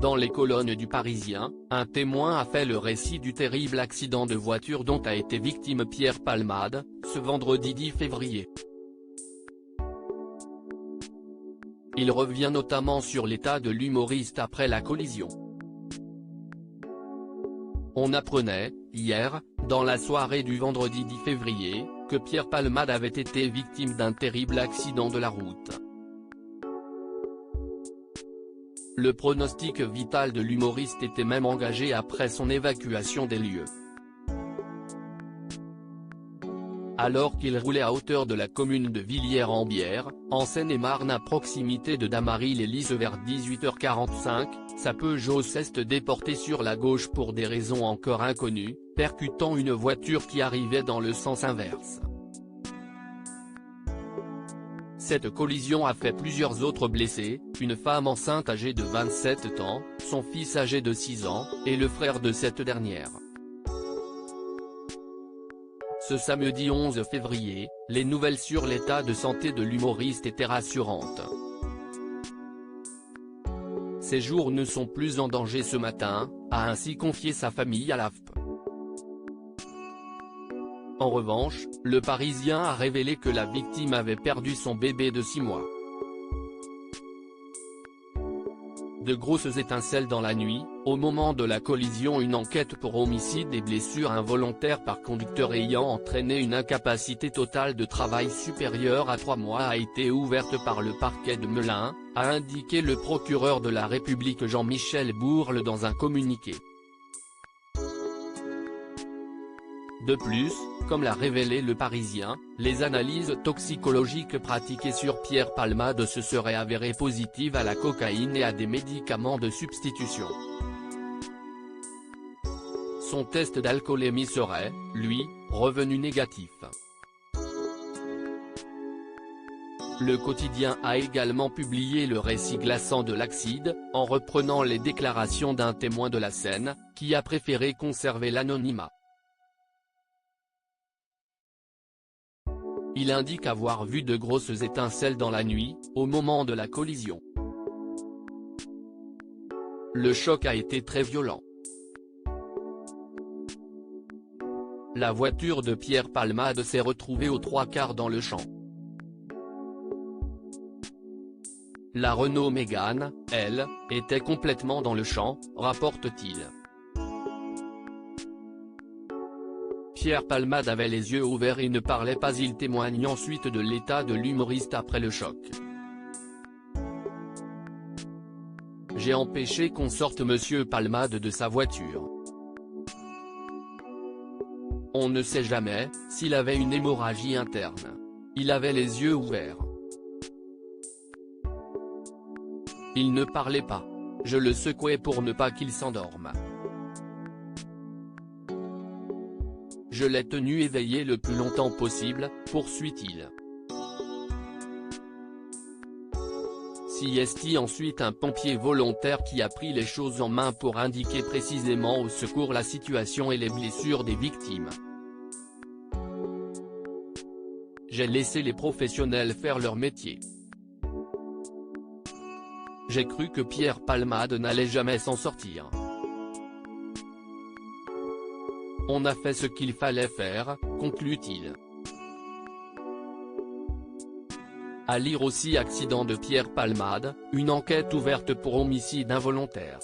Dans les colonnes du Parisien, un témoin a fait le récit du terrible accident de voiture dont a été victime Pierre Palmade, ce vendredi 10 février. Il revient notamment sur l'état de l'humoriste après la collision. On apprenait, hier, dans la soirée du vendredi 10 février, que Pierre Palmade avait été victime d'un terrible accident de la route. Le pronostic vital de l'humoriste était même engagé après son évacuation des lieux. Alors qu'il roulait à hauteur de la commune de Villiers-en-Bière, en Seine-et-Marne à proximité de Damary-les-Lys vers 18h45, sa Peugeot s'est déportée sur la gauche pour des raisons encore inconnues, percutant une voiture qui arrivait dans le sens inverse. Cette collision a fait plusieurs autres blessés, une femme enceinte âgée de 27 ans, son fils âgé de 6 ans, et le frère de cette dernière. Ce samedi 11 février, les nouvelles sur l'état de santé de l'humoriste étaient rassurantes. Ses jours ne sont plus en danger ce matin, a ainsi confié sa famille à l'AFP. En revanche, le Parisien a révélé que la victime avait perdu son bébé de 6 mois. De grosses étincelles dans la nuit, au moment de la collision. Une enquête pour homicide et blessures involontaires par conducteur ayant entraîné une incapacité totale de travail supérieure à 3 mois a été ouverte par le parquet de Melun, a indiqué le procureur de la République Jean-Michel Bourle dans un communiqué. De plus, comme l'a révélé le Parisien, les analyses toxicologiques pratiquées sur Pierre Palmade se seraient avérées positives à la cocaïne et à des médicaments de substitution. Son test d'alcoolémie serait, lui, revenu négatif. Le quotidien a également publié le récit glaçant de l'accident, en reprenant les déclarations d'un témoin de la scène, qui a préféré conserver l'anonymat. Il indique avoir vu de grosses étincelles dans la nuit, au moment de la collision. Le choc a été très violent. La voiture de Pierre Palmade s'est retrouvée aux 3/4 dans le champ. La Renault Mégane, elle, était complètement dans le champ, rapporte-t-il. Pierre Palmade avait les yeux ouverts et ne parlait pas. Il témoigne ensuite de l'état de l'humoriste après le choc. J'ai empêché qu'on sorte Monsieur Palmade de sa voiture. On ne sait jamais, s'il avait une hémorragie interne. Il avait les yeux ouverts. Il ne parlait pas. Je le secouais pour ne pas qu'il s'endorme. Je l'ai tenu éveillé le plus longtemps possible, poursuit-il. S'y est ensuite un pompier volontaire qui a pris les choses en main pour indiquer précisément au secours la situation et les blessures des victimes. J'ai laissé les professionnels faire leur métier. J'ai cru que Pierre Palmade n'allait jamais s'en sortir. On a fait ce qu'il fallait faire, conclut-il. À lire aussi accident de Pierre Palmade, une enquête ouverte pour homicide involontaire.